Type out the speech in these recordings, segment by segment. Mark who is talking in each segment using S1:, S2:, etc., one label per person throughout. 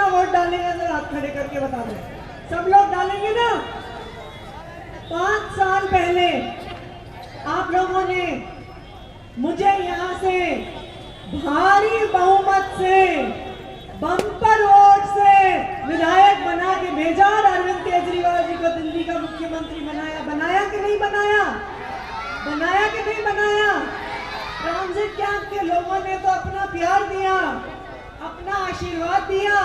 S1: Vote डालेंगे? जरा हाथ खड़े करके बता दो। सब लोग डालेंगे ना? 5 साल पहले आप लोगों ने मुझे यहाँ से भारी बहुमत से बम्पर वोट से विधायक बना के भेजा और अरविंद केजरीवाल जी को दिल्ली का मुख्यमंत्री बनाया। बनाया कि नहीं बनाया? बनाया कि नहीं बनाया? ट्रांजिट कैंप के लोगों ने तो अपना प्यार दिया, अपना आशीर्वाद दिया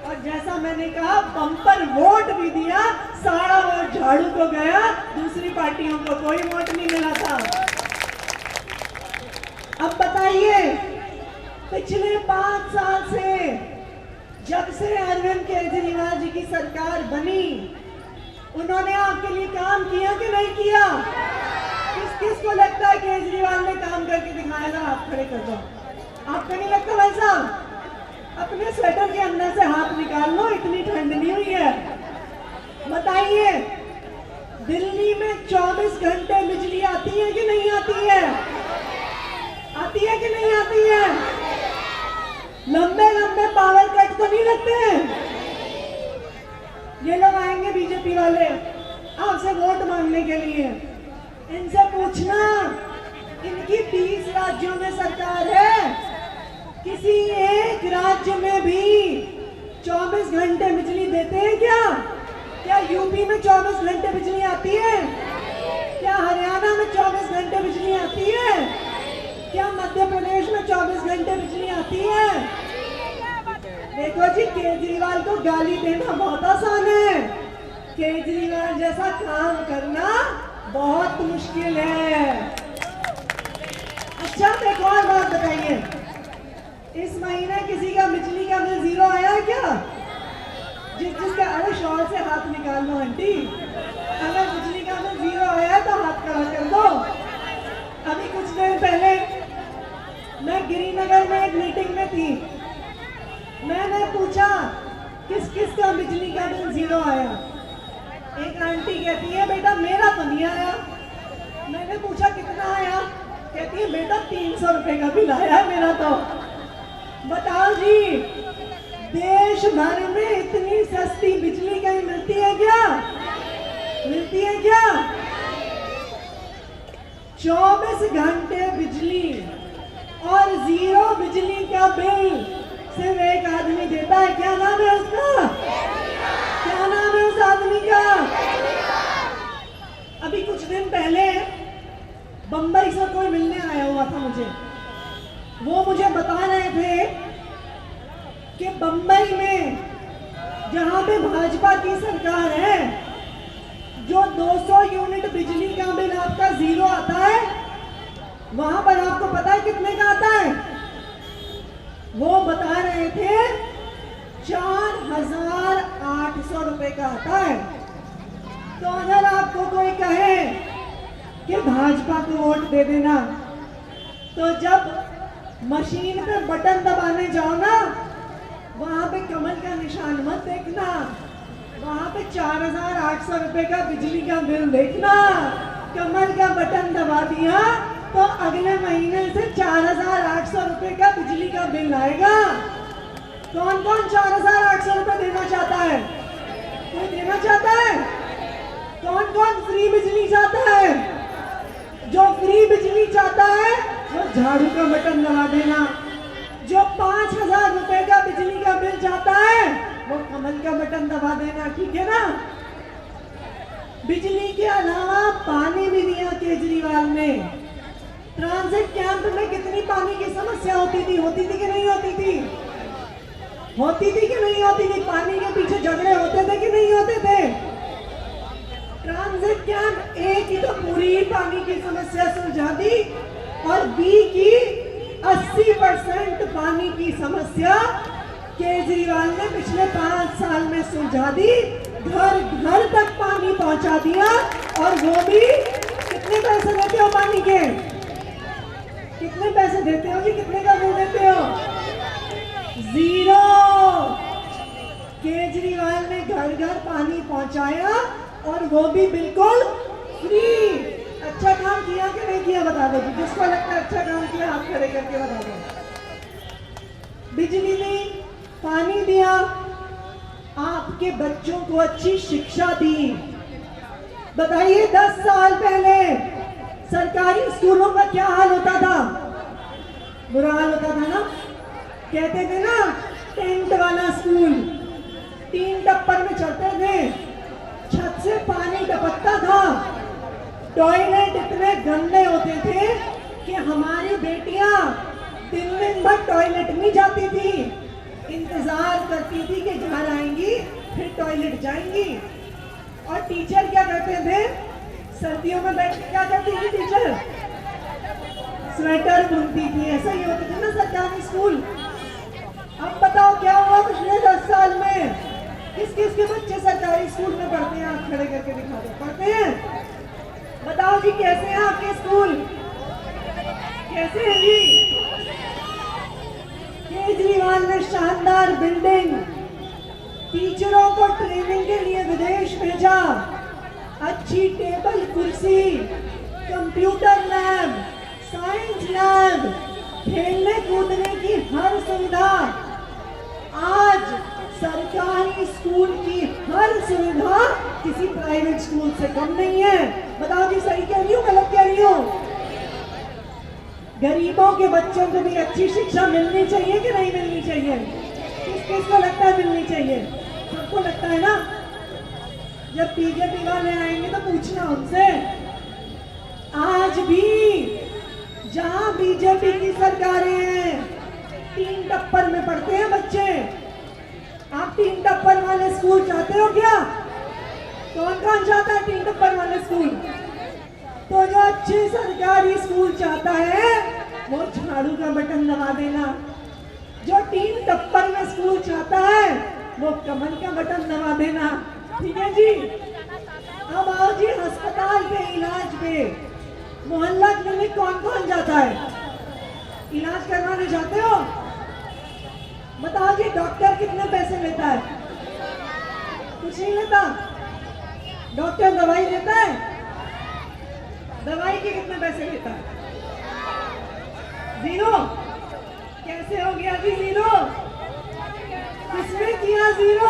S1: और जैसा मैंने कहा बम्पर वोट भी दिया। सारा वोट झाड़ू को गया, दूसरी पार्टियों को कोई वोट नहीं मिला था। अब बताइए, पिछले 5 साल से जब से अरविंद केजरीवाल जी की सरकार बनी, उन्होंने आपके लिए काम किया कि नहीं किया? किस किस को लगता है केजरीवाल ने काम करके दिखाया था? हाथ खड़े कर दो। आपको नहीं लगता भाई साहब? अपने स्वेटर के अंदर से हाथ निकाल लो, इतनी ठंड नहीं हुई है। बताइए, दिल्ली में 24 घंटे बिजली आती है कि नहीं आती है? आती है कि नहीं आती है? लंबे लंबे पावर कट तो नहीं लगते हैं? ये लोग आएंगे बीजेपी वाले आपसे वोट मांगने के लिए, इनसे पूछना, इनकी 20 राज्यों में सरकार है, किसी एक राज्य में भी 24 घंटे बिजली देते हैं क्या? क्या यूपी में 24 घंटे बिजली आती है? क्या हरियाणा में 24 घंटे बिजली आती है? क्या मध्य प्रदेश में 24 घंटे बिजली आती है? देखो जी, केजरीवाल को गाली देना बहुत आसान है, केजरीवाल जैसा काम करना बहुत मुश्किल है। अच्छा, एक और बात बताइए, इस महीने किसी का बिजली का बिल 0 आया है क्या? जिसका, अरे शॉल से हाथ निकाल लो आंटी, अगर बिजली का बिल 0 आया है तो हाथ खड़ा कर दो। अभी कुछ दिन पहले मैं गिरिनगर में एक मीटिंग में थी, मैंने पूछा किस किस का बिजली का बिल 0 आया। एक आंटी कहती है बेटा मेरा तो नहीं आया। मैंने पूछा कितना आया? कहती है बेटा 300 रुपए का बिल आया है मेरा तो। बताओ जी, देश भर में इतनी सस्ती बिजली कहीं मिलती है क्या? मिलती है क्या? 24 घंटे बिजली और 0 बिजली का बिल सिर्फ एक आदमी देता है। क्या नाम है उसका? क्या नाम है उस आदमी का? अभी कुछ दिन पहले बंबई से कोई मिलने आया हुआ था मुझे, वो मुझे बता रहे थे कि बंबई में जहां पे भाजपा की सरकार है, जो 200 यूनिट बिजली का बिल आपका 0 आता है, वहां पर आपको पता है कितने का आता है? वो बता रहे थे 4800 रुपए का आता है। तो अगर आपको कोई कहे कि भाजपा को वोट दे देना, तो जब मशीन पे बटन दबाने जाओ ना, वहां पे कमल का निशान मत देखना, वहां पे 4800 रुपए का बिजली का बिल देखना। कमल का बटन दबा दिया तो अगले महीने से 4800 रुपए का बिजली का बिल आएगा। कौन कौन 4800 रुपए देना चाहता है? कोई देना चाहता है? कौन कौन फ्री बिजली चाहता है? जो फ्री बिजली चाहता है वो झाड़ू का बटन दबा देना। जो 5000 रुपए का बिजली का बिल चाहता है वो कमल का बटन दबा देना, ठीक है ना? बिजली के अलावा पानी भी दिया केजरीवाल ने। ट्रांजिट कैंप में कितनी पानी की समस्या होती थी? होती थी कि नहीं होती थी? होती थी कि नहीं होती थी? पानी के पीछे झगड़े होते थे कि नहीं होते थे? ट्रांजिट कैंप ए की तो पूरी पानी की समस्या सुलझा दी और बी की 80% पानी की समस्या केजरीवाल ने पिछले 5 साल में सुलझा दी। घर घर तक पानी पहुंचा दिया। और वो भी कितने पैसे देते हो पानी के? कितने पैसे देते हो जी? कितने का बिल देते हो? 0। केजरीवाल ने घर घर पानी पहुंचाया और वो भी बिल्कुल फ्री। अच्छा काम किया कि नहीं किया बता दो जी। जिसको लगता है अच्छा काम किया हाथ खड़े करके बता दो। बिजली दी, पानी दिया, आपके बच्चों को अच्छी शिक्षा दी। बताइए 10 साल पहले सरकारी स्कूलों का क्या हाल होता था? बुरा हाल होता था ना। कहते थे ना टेंट वाला स्कूल, 3 टप्पर में चढ़ते थे, छत से पानी टपकता था, टॉयलेट इतने गंदे होते थे कि हमारी बेटियां दिन भर टॉयलेट में जाती थी, इंतजार करती थी कि घर आएंगी फिर टॉयलेट जाएंगी। और टीचर क्या करते थे? सर्दियों में बैठ के क्या करती थी टीचर? स्वेटर बुनती थी। ऐसा ही होता था ना सरकारी स्कूल। अब बताओ क्या हुआ पिछले 10 साल में? किस किस के बच्चे सरकारी स्कूल में पढ़ते हैं? आप खड़े करके दिखा दो। पढ़ते हैं? बताओ जी कैसे हैं आपके स्कूल? कैसे हैं जी? केजरीवाल ने शानदार बिल्डिंग, टीचरों को ट्रेनिंग के लिए विदेश भेजा, अच्छी टेबल कुर्सी, कंप्यूटर लैब, साइंस लैब, खेलने कूदने की हर सुविधा। आज सरकारी स्कूल की हर सुविधा किसी प्राइवेट स्कूल से कम नहीं है। बताओ जी सही कह रही हूँ गलत कह रही हूँ? गरीबों के बच्चों को भी अच्छी शिक्षा मिलनी चाहिए कि नहीं मिलनी चाहिए? किस किस को लगता है मिलनी चाहिए? सबको लगता है ना। जब बीजेपी वाले आएंगे तो पूछना उनसे। आज भी जहां बीजेपी की सरकारें हैं 3 टप्पर में पढ़ते हैं बच्चे। आप 3 टप्पर वाले स्कूल चाहते हो क्या? कौन कौन चाहता है 3 टप्पर वाले स्कूल? तो जो अच्छे सरकारी स्कूल चाहता है वो झाड़ू का बटन दबा देना। जो 3 टप्पर में स्कूल चाहता है वो कमल का बटन दबा देना। ठीक है जी। अब आओ जी अस्पताल पे, इलाज पे। मोहल्ला क्लिनिक कौन कौन जाता है? इलाज करवाने जाते हो? बताओ जी डॉक्टर कितने पैसे लेता है? कुछ नहीं लेता। डॉक्टर दवाई देता है? दवाई के कितने पैसे लेता है? 0। कैसे हो गया जी 0? किसने किया 0?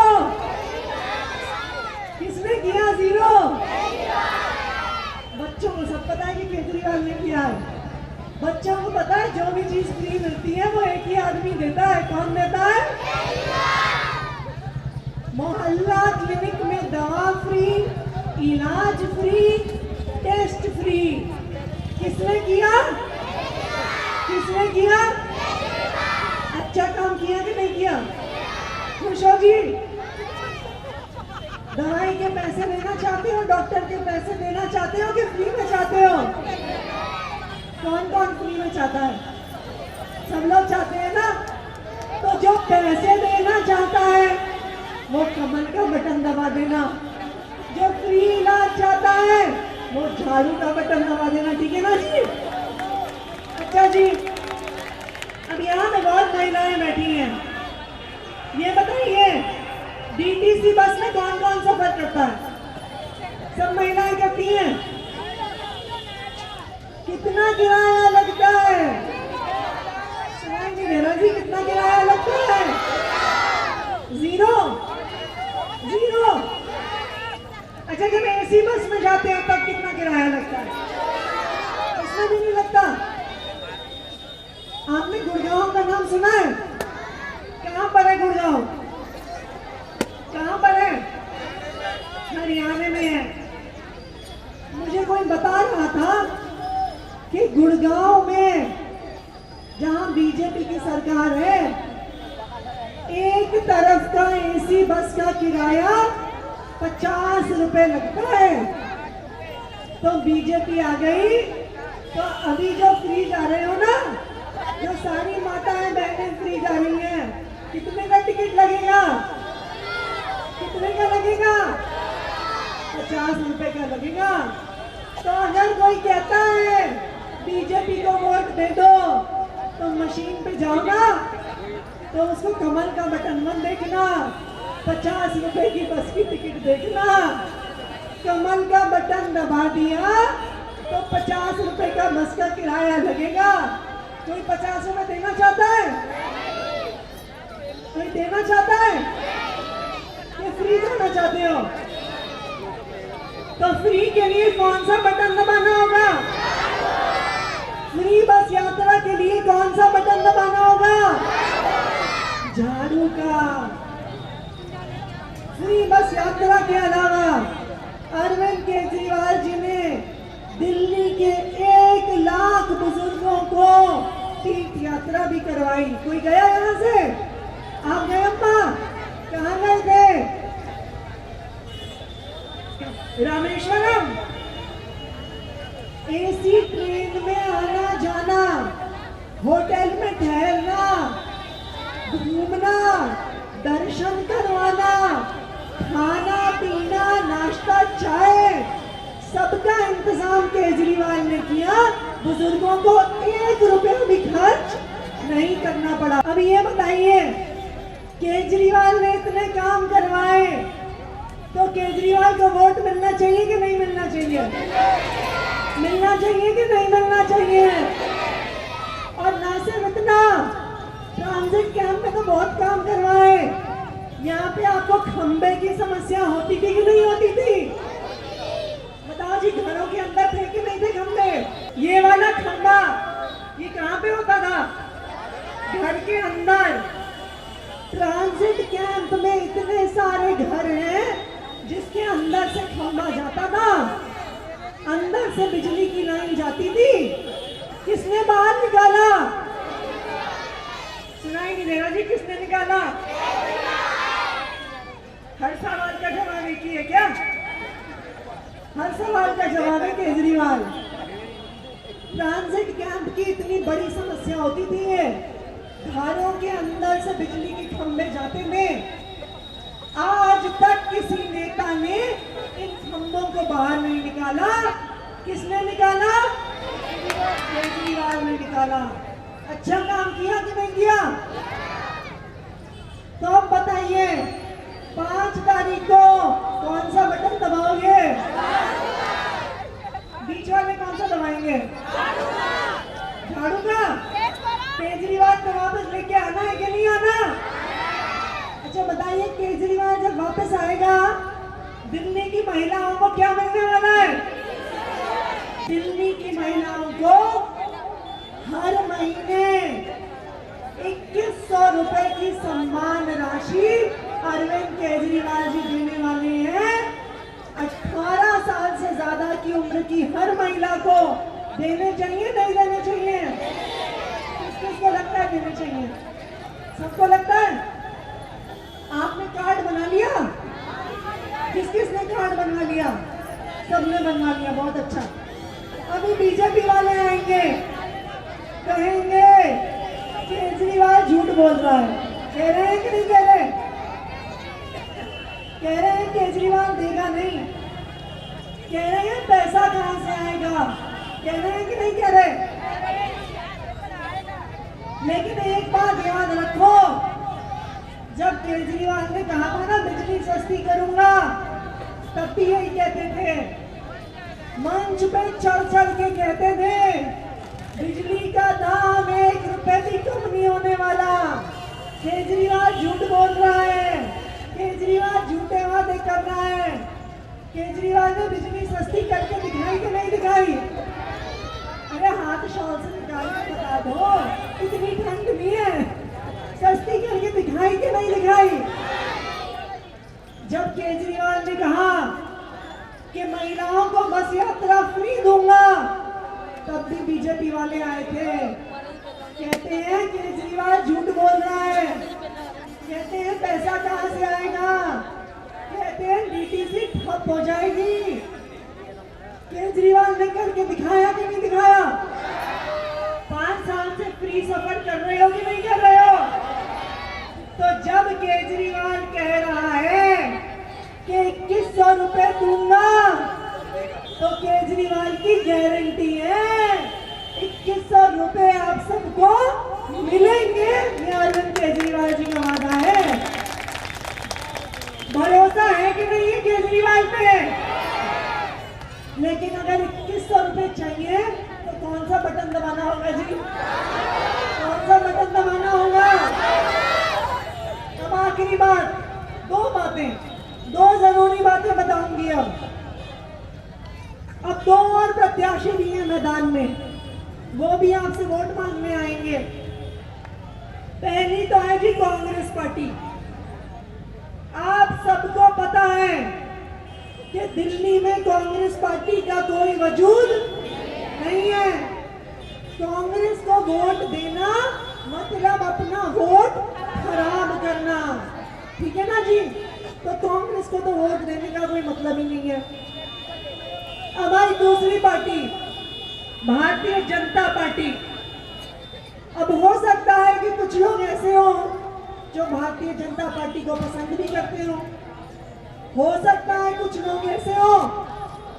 S1: किसने किया 0? बच्चों को सब पता है कि केजरीवाल ने किया है। बच्चों को पता है जो भी चीज फ्री मिलती है वो एक ही आदमी देता है। कौन देता है? मोहल्ला क्लिनिक में दवा फ्री, इलाज फ्री, टेस्ट फ्री। किसने किया? किसने किया? अच्छा काम किया कि नहीं किया? खुश हो जी? दवाई के पैसे देना चाहते हो? डॉक्टर के पैसे देना चाहते हो कि फ्री में चाहते हो? कौन कौन फ्री में चाहता है? सब लोग चाहते हैं ना। तो जो पैसे देना चाहता है वो कमल का बटन दबा देना। जो फ्री इलाज चाहता है वो झाड़ू का बटन दबा देना। ठीक है ना जी? अच्छा जी, अब यहाँ पे बहुत महिलाएं बैठी हैं। ये बताइए डीटीसी बस में कौन कौन सफर करता है? सब महिलाएं करती हैं। कितना किराया लगता है? सुनाई नहीं दे रहा जी। कितना किराया लगता है? 0। अच्छा जब एसी बस में जाते हैं तब कितना किराया लगता है? उसमें भी नहीं लगता। आपने गुड़गांव का नाम सुना है? कहाँ पर है गुड़गांव? कहाँ पर है? हरियाणा में है। मुझे कोई बता रहा था कि गुड़गांव में जहां बीजेपी की सरकार है, एक तरफ का एसी बस का किराया 50 रुपए लगता है। तो बीजेपी आ गई तो अभी जो फ्री जा रहे हो ना, जो सारी माताएं बहनें फ्री जा रही हैं, कितने का टिकट लगेगा? कितने का लगेगा? 50 रुपए का लगेगा। तो अगर कोई कहता है बीजेपी को वोट दे दो तो मशीन पे जाओ ना, तो उसको कमल का बटन मत देखना, 50 रुपए की बस की टिकट देखना। कमल का बटन दबा दिया तो 50 रुपए का बस का किराया लगेगा। कोई 50 रुपए देना चाहता है? कोई देना चाहता है? कि फ्री जाना चाहते हो? तो फ्री के लिए कौन सा बटन दबाना होगा? फ्री बस यात्रा के लिए कौन सा बटन दबाना होगा? झाड़ू का। फ्री बस यात्रा के अलावा अरविंद केजरीवाल जी ने दिल्ली के 1 लाख बुजुर्गों को तीर्थ यात्रा भी करवाई। कोई गया यहाँ से? आप गए अम्मा? कहाँ गए थे? रामेश्वरम। एसी ट्रेन में आना जाना, होटल में ठहरना, घूमना, दर्शन करवाना, खाना पीना, नाश्ता, चाय, सबका इंतजाम केजरीवाल ने किया। बुजुर्गों को 1 रुपया भी खर्च नहीं करना पड़ा। अब ये बताइए, केजरीवाल ने इतने काम करवाए तो केजरीवाल को वोट मिलना चाहिए कि नहीं मिलना चाहिए? मिलना चाहिए कि नहीं मिलना चाहिए? और ना सिर्फ इतना, ट्रांजिट कैंप में तो बहुत काम करवाए। यहाँ पे आपको खंबे की समस्या होती थी कि नहीं होती थी? बताओ जी, घरों के अंदर थे कि नहीं थे खंबे? ये वाला खंबा ये कहाँ पे होता था? घर के अंदर। ट्रांजिट कैंप में इतने सारे घर हैं जिसके अंदर से खंबा जाता था, अंदर से बिजली की लाइन जाती थी। किसने बाहर निकाला? सुनाई नहीं दे रहा जी, किसने निकाला? हर सवाल का जवाब एक ही है क्या? हर सवाल का जवाब है केजरीवाल। ट्रांजिट कैंप की इतनी बड़ी समस्या होती थी, घरों के अंदर से बिजली के खंभे जाते थे। आज तक किसी नेता ने इन खंभों को बाहर नहीं निकाला। किसने निकाला? केजरीवाल ने निकाला। अच्छा काम किया कि नहीं किया? तो अब बताइए, 5 तारीख को कौन सा बटन दबाओगे? बीच वाले कौन सा दबाएंगे? झाड़ू का। केजरीवाल को वापस लेके आना है कि नहीं आना? अच्छा बताइए, केजरीवाल जब वापस आएगा दिल्ली की महिलाओं को क्या मिलने वाला है? दिल्ली की महिलाओं को हर महीने 2100 रुपए की सम्मान राशि अरविंद केजरीवाल जी देने वाले हैं। 18 साल से ज्यादा की उम्र की हर महिला को देने चाहिए, नहीं देने चाहिए? किसको लगता है देने चाहिए? सबको लगता है? आपने कार्ड बना लिया? किस किसने कार्ड बनवा लिया? सबने बनवा लिया, बहुत अच्छा। अभी बीजेपी वाले आएंगे, कहेंगे केजरीवाल झूठ बोल रहा है। कह रहे हैं कि नहीं कह रहे? कह रहे हैं केजरीवाल देगा नहीं। कह रहे हैं पैसा कहां से आएगा। कह रहे हैं कि नहीं कह रहे? लेकिन एक बात याद रखो, जब केजरीवाल ने कहा था ना बिजली सस्ती करूंगा, तब भी यही कहते थे, मंच पे चढ़ चढ़ के कहते थे बिजली का दाम 1 रुपए भी कम नहीं होने वाला। केजरीवाल झूठ बोल रहा है, केजरीवाल झूठे वादे कर रहा है। केजरीवाल ने बिजली सस्ती करके दिखाई कि नहीं दिखाई? अरे हाथ शॉल से निकाल के बता दो, इतनी ठंड नहीं है, सस्ती करके दिखाई कि नहीं दिखाई? जब केजरीवाल ने कहा कि महिलाओं को बस यात्रा फ्री दूंगा, तब भी बीजेपी वाले आए थे। कहते हैं केजरीवाल झूठ बोल रहा है, कहते हैं पैसा कहां से आएगा, कहते हैं डीटीसी ठप हो जाएगी। केजरीवाल ने करके दिखाया कि नहीं दिखाया? 5 साल से फ्री सफर कर रहे हो कि नहीं कर रहे हो? तो जब केजरीवाल कह रहा है कि 2100 रुपए दूंगा, तो केजरीवाल की गारंटी है 2100 रुपए आप सबको मिलेंगे। ये अरविंद केजरीवाल जी का वादा है। भरोसा है कि नहीं है केजरीवाल पे? लेकिन अगर 2100 रुपए चाहिए तो कौन सा बटन दबाना होगा जी? कौन सा बटन दबाना होगा? अब आखिरी बात, 2 बातें। दो जरूरी बातें बताऊंगी। अब दो और प्रत्याशी भी हैं मैदान में, वो भी आपसे वोट मांगने आएंगे। पहली तो है जी कांग्रेस पार्टी। आप सबको पता है कि दिल्ली में कांग्रेस पार्टी का कोई वजूद नहीं है। कांग्रेस को वोट देना मतलब अपना वोट खराब करना, ठीक है ना जी। तो कांग्रेस को तो वोट देने का कोई मतलब ही नहीं है। अब आई दूसरी पार्टी, भारतीय जनता पार्टी। अब हो सकता है कि कुछ लोग ऐसे हो जो भारतीय जनता पार्टी को पसंद भी करते हो सकता है कुछ लोग ऐसे हो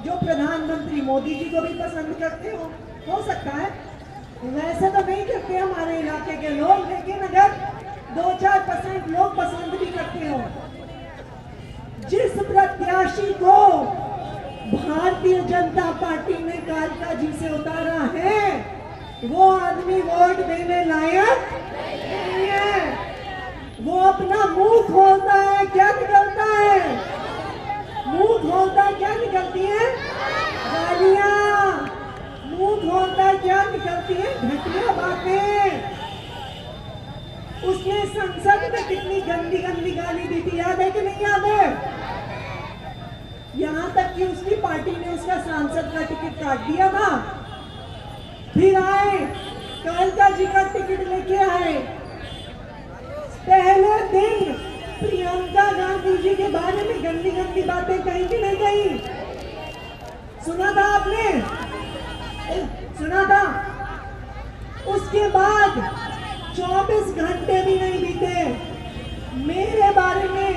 S1: जो प्रधानमंत्री मोदी जी को भी पसंद करते हो सकता है। वैसे तो नहीं करते हमारे इलाके के लोग, लेकिन अगर 2-4% लोग पसंद भी करते हो। जिस प्रत्याशी को भारतीय जनता पार्टी ने कालका जी से उतारा है, वो आदमी वोट देने लायक नहीं है। वो अपना मुंह खोलता है, क्या निकलता है? मुंह खोलता है, क्या निकलती है? गालियां। मुंह खोलता है, क्या निकलती है? घटिया बातें। उसने संसद में कितनी गंदी गंदी गाली दी थी, याद है कि नहीं याद है? यहां तक कि उसकी पार्टी ने उसका सांसद का टिकट काट दिया था। फिर आए, कालका जी का टिकट लेके आए। पहले दिन प्रियंका गांधी जी के बारे में गंदी गंदी बातें कही कि नहीं कही? सुना था आपने? सुना था। उसके बाद 24 घंटे भी नहीं बीते, मेरे बारे में,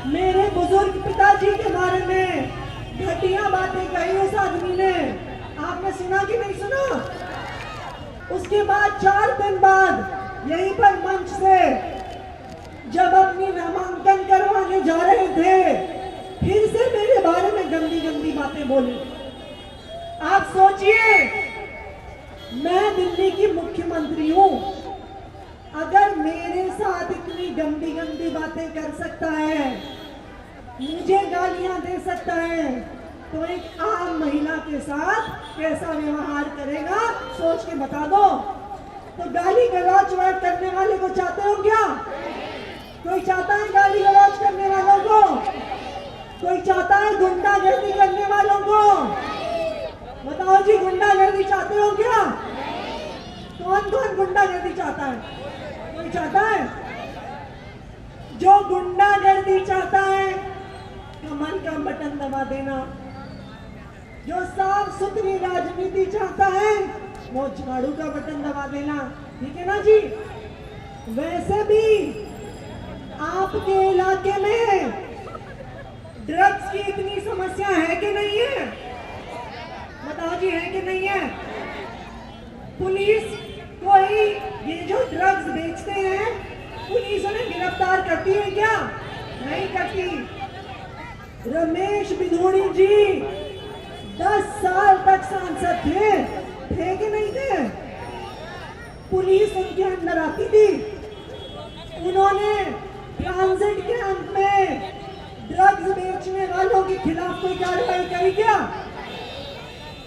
S1: मेरे बुजुर्ग पिताजी के बारे में घटिया बातें कही उस आदमी ने। आपने सुना कि नहीं सुना? उसके बाद 4 दिन बाद यहीं पर मंच से जब अपनी नामांकन करवाने जा रहे थे, फिर से मेरे बारे में गंदी गंदी बातें बोली। आप सोचिए, मैं दिल्ली की मुख्यमंत्री हूं, अगर मेरे साथ इतनी गंदी गंदी बातें कर सकता है, मुझे गालियां दे सकता है, तो एक आम महिला के साथ कैसा व्यवहार करेगा, सोच के बता दो। तो गाली गलौज करने वाले को चाहते हो क्या? कोई चाहता है गाली गलौज करने वालों को? कोई चाहता है गुंडागर्दी करने वालों को? बताओ जी, गुंडागर्दी चाहते हो क्या? कौन कौन गुंडागर्दी चाहता है? कोई चाहता है? जो गुंडागर्दी चाहता है, कमल का बटन दबा देना। जो साफ सुथरी राजनीति चाहता है, वो झाड़ू का बटन दबा देना, ठीक है ना जी। वैसे भी आपके इलाके में ड्रग्स की इतनी समस्या है कि नहीं है? बताओ जी, है कि नहीं है? पुलिस कोई ये जो ड्रग्स बेचते हैं, पुलिस उन्हें गिरफ्तार करती है क्या? नहीं करती। रमेश बिधूड़ी जी 10 साल तक सांसद थे कि नहीं थे? पुलिस उनके अंदर आती थी, उन्होंने ट्रांजिट कैंप में ड्रग्स बेचने वालों के खिलाफ कोई कार्रवाई करी क्या?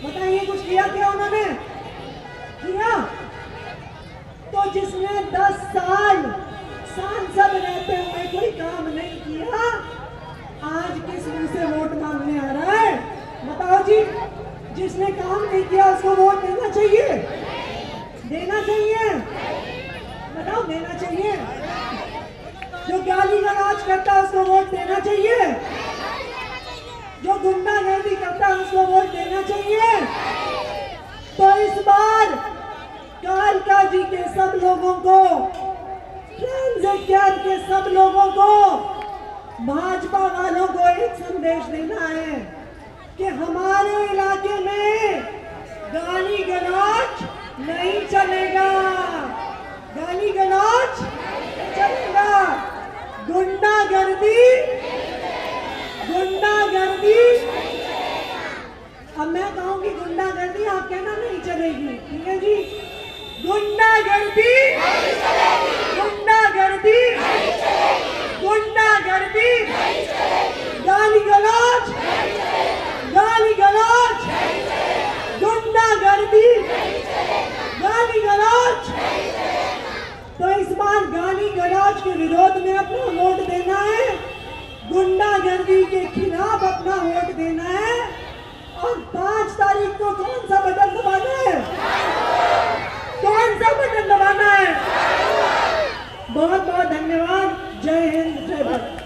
S1: बताइए, कुछ किया क्या उन्होंने? किया? तो जिसने 10 साल सांसद रहते हुए कोई काम नहीं किया, आज किस मुंह से वोट मांगने आ रहा है? बताओ जी। जिसने काम नहीं किया उसको वोट देना चाहिए? देना चाहिए? बताओ, देना चाहिए? जो गाली गलौज करता है उसको वोट देना चाहिए? जो गुंडागर्दी करता है उसको वोट देना चाहिए? तो इस बार कालका जी के सब लोगों को, ट्रांजिट कैंप के सब लोगों को, भाजपा वालों को एक संदेश देना है कि हमारे इलाके में गाली गलौज नहीं चलेगा। गाली गलौज नहीं चलेगा। गुंडागर्दी अब मैं कहूंगी गुंडागर्दी, आप कहना नहीं चलेगी, ठीक है जी। गुंडागर्दी नहीं चलेगी। देना है। और 5 तारीख को कौन सा बटन दबाना है? कौन सा बटन दबाना है? बहुत बहुत धन्यवाद। जय हिंद, जय भारत।